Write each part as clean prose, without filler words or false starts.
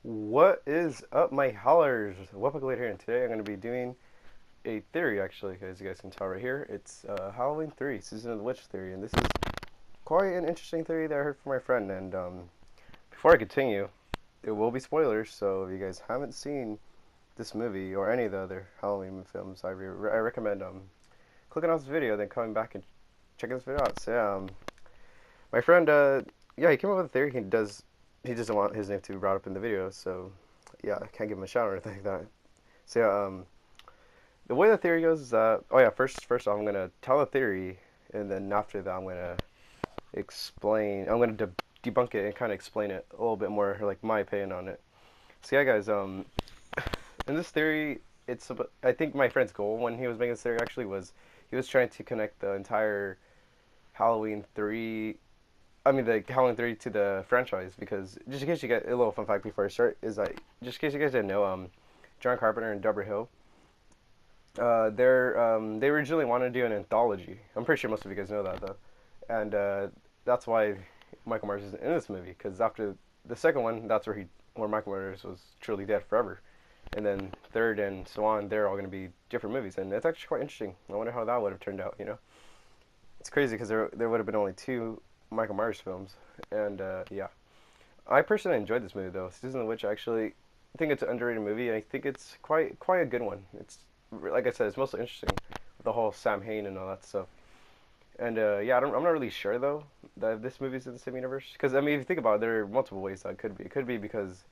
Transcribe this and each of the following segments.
What is up, my hollers? Welcome here, and today I'm going to be doing a theory, actually, as you guys can tell right here. It's Halloween 3, Season of the Witch theory, and this is quite an interesting theory that I heard from my friend. And before I continue, it will be spoilers, so if you guys haven't seen this movie or any of the other Halloween films, I recommend clicking off this video, then coming back and checking this video out. So yeah, my friend, yeah, he came up with a theory. He doesn't want his name to be brought up in the video, so yeah, I can't give him a shout or anything like that. So yeah, the way the theory goes is that, oh yeah, first off, I'm gonna tell the theory, and then after that, I'm gonna debunk it and kind of explain it a little bit more, like my opinion on it. So yeah, guys, in this theory, I think my friend's goal when he was making this theory actually was he was trying to connect the entire Halloween 3 the Howling 3 to the franchise, because just in case you get a little fun fact before I start is that just in case you guys didn't know, John Carpenter and Deborah Hill, they originally wanted to do an anthology. I'm pretty sure most of you guys know that though, and that's why Michael Myers is in this movie, because after the second one, that's where Michael Myers was truly dead forever, and then third and so on, they're all going to be different movies, and it's actually quite interesting. I wonder how that would have turned out. It's crazy because there would have been only two Michael Myers films, and yeah, I personally enjoyed this movie though. Season of the Witch, actually, I think it's an underrated movie, and I think it's quite a good one. It's like I said, it's mostly interesting with the whole Sam Hain and all that stuff. And yeah, I'm not really sure though that this movie's in the same universe, because I mean, if you think about it, there are multiple ways that it could be. It could be because,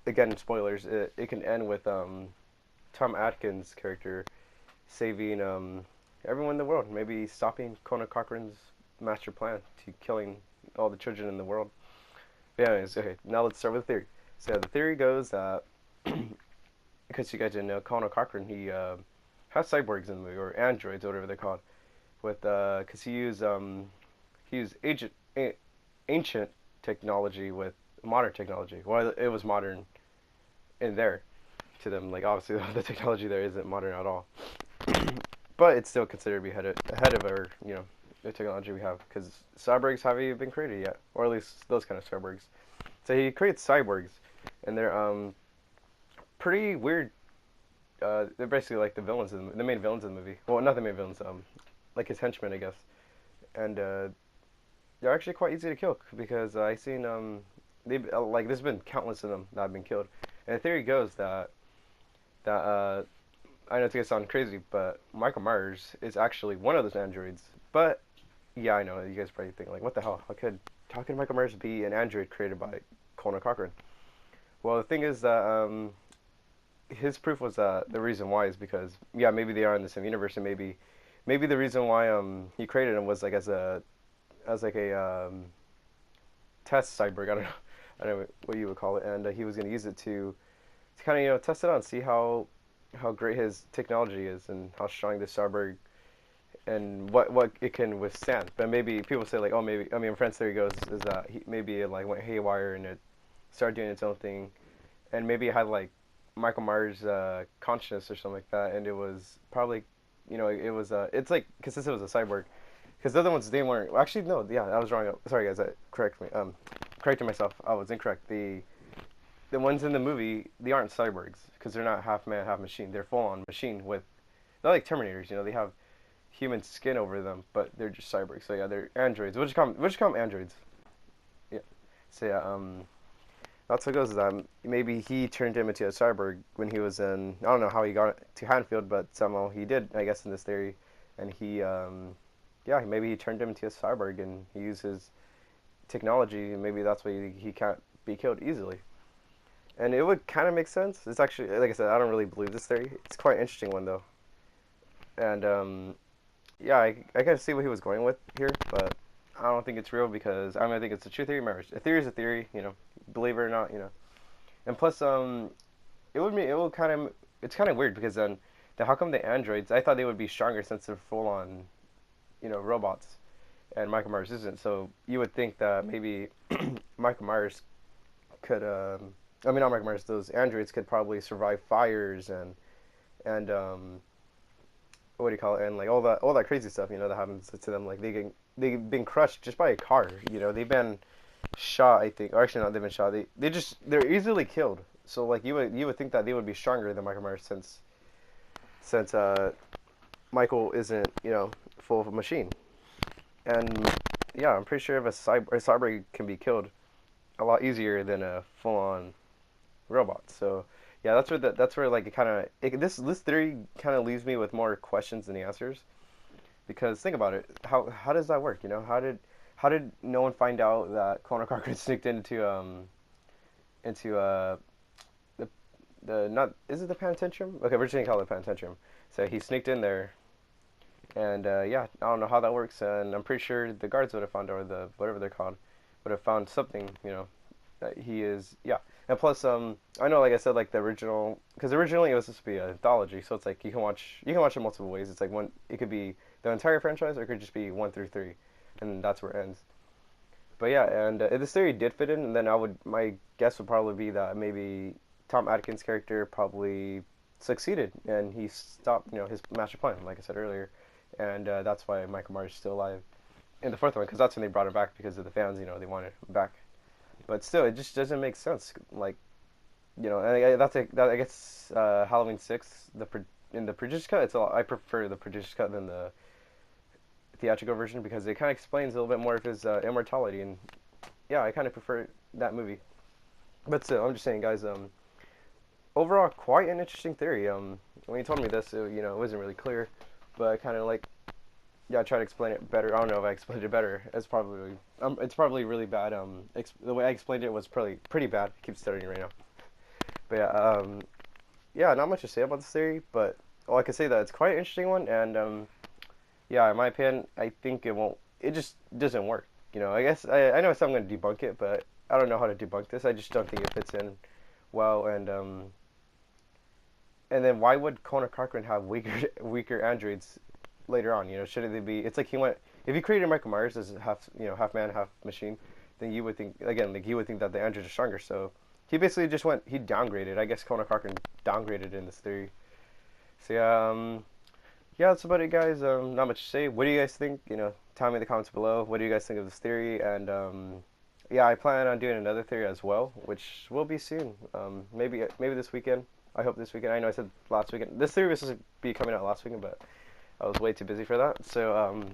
again, spoilers. It can end with Tom Atkins' character saving everyone in the world, maybe stopping Conan Cochran's master plan to killing all the children in the world. But anyways, okay, now let's start with the theory. So the theory goes that, because you guys didn't know, Conan Cochran, he has cyborgs in the movie, or androids, or whatever they're called, with because he used ancient technology with modern technology. Well, it was modern in there to them. Like, obviously the technology there isn't modern at all, but it's still considered to be ahead of our the technology we have, because cyborgs haven't even been created yet, or at least those kind of cyborgs. So he creates cyborgs, and they're pretty weird. They're basically like the the main villains in the movie. Well, not the main villains, like his henchmen, I guess. And they're actually quite easy to kill, because I seen they like there's been countless of them that have been killed. And the theory goes that I know it's gonna sound crazy, but Michael Myers is actually one of those androids. But yeah, I know you guys probably think like, what the hell? How could Michael Myers be an android created by Conan Cochran? Well, the thing is that his proof was that the reason why is because, yeah, maybe they are in the same universe, and maybe the reason why he created him was like as like a test cyborg. I don't know what you would call it, and he was going to use it to kind of test it out and see how great his technology is, and how strong this cyborg and what it can withstand. But maybe people say like, oh, maybe, I mean, friend's theory goes is that maybe it like went haywire and it started doing its own thing, and maybe it had like Michael Myers' consciousness or something like that, and it was probably, it was it's like, because this was a cyborg, because the other ones, they weren't. Well, actually, no, yeah, I was wrong. Sorry guys, correct me. Corrected myself. I was incorrect. The ones in the movie, they aren't cyborgs, because they're not half man, half machine. They're full on machine with, they're like Terminators. They have human skin over them, but they're just cyborgs. So yeah, they're androids. We'll just call them androids. Yeah. So yeah, that's what goes is that maybe he turned him into a cyborg when he was in. I don't know how he got to Hanfield, but somehow he did, I guess, in this theory. And yeah, maybe he turned him into a cyborg, and he used his technology, and maybe that's why he can't be killed easily. And it would kind of make sense. It's actually, like I said, I don't really believe this theory. It's quite an interesting one though. And yeah, I kind of see what he was going with here, but I don't think it's real, because I think it's a true theory of marriage. A theory is a theory, believe it or not. And plus, it's kind of weird, because then, how come the androids? I thought they would be stronger since they're full on, robots, and Michael Myers isn't. So you would think that maybe Michael Myers could, I mean, not Michael Myers, those androids could probably survive fires and what do you call it, and like all that crazy stuff, that happens to them. Like they've been crushed just by a car. They've been shot, I think, or actually not, they've been shot. They're easily killed. So like you would think that they would be stronger than Michael Myers since Michael isn't full of a machine. And yeah, I'm pretty sure if a cyborg can be killed a lot easier than a full on robot. So yeah, that's where like it kind of this theory kind of leaves me with more questions than the answers. Because think about it, how does that work? How did no one find out that Connor Cochran sneaked into the not is it the penitentium? Okay, we're just gonna call it the penitentium. So he sneaked in there, and yeah, I don't know how that works, and I'm pretty sure the guards would have found, or the whatever they're called, would have found something, that he is, yeah. And plus, I know, like I said, like the original, because originally it was supposed to be an anthology, so it's like you can watch it multiple ways. It's like one, it could be the entire franchise, or it could just be 1 through 3, and that's where it ends. But yeah, and if this theory did fit in, and then my guess would probably be that maybe Tom Atkins' character probably succeeded, and he stopped, his master plan, like I said earlier, and that's why Michael Myers is still alive in the fourth one, because that's when they brought him back because of the fans, they wanted him back. But still, it just doesn't make sense. Like, I guess Halloween 6, in the producer's cut, I prefer the producer's cut than the theatrical version because it kind of explains a little bit more of his immortality, and yeah, I kind of prefer that movie. But still, I'm just saying, guys. Overall, quite an interesting theory. When you told me this, it wasn't really clear, but I kind of like, yeah, I tried to explain it better. I don't know if I explained it better. It's probably really bad. The way I explained it was probably pretty bad. I keep stuttering right now. But yeah, yeah, not much to say about this theory, but all I can say that it's quite an interesting one, and yeah, in my opinion, I think it won't. It just doesn't work. I guess I know I'm going to debunk it, but I don't know how to debunk this. I just don't think it fits in well, and then why would Connor Cochran have weaker androids later on? Shouldn't they be? It's like he went. If he created Michael Myers as half man, half machine, then you would think again, like you would think that the androids are stronger. So he basically just went. He downgraded. I guess Connor Cochran downgraded in this theory. So yeah, yeah, that's about it, guys. Not much to say. What do you guys think? Tell me in the comments below. What do you guys think of this theory? And yeah, I plan on doing another theory as well, which will be soon. Maybe this weekend. I hope this weekend. I know I said last weekend. This theory was supposed to be coming out last weekend, but I was way too busy for that. So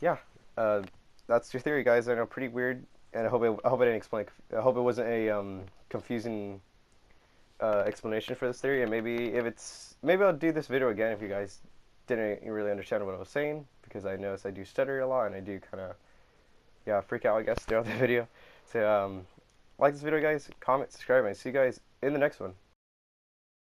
yeah, that's your theory, guys. I know, pretty weird, and I hope I didn't explain. I hope it wasn't a confusing explanation for this theory. And maybe I'll do this video again if you guys didn't really understand what I was saying, because I noticed I do stutter a lot and I do kind of, yeah, freak out, I guess, throughout the video. So like this video, guys, comment, subscribe, and see you guys in the next one.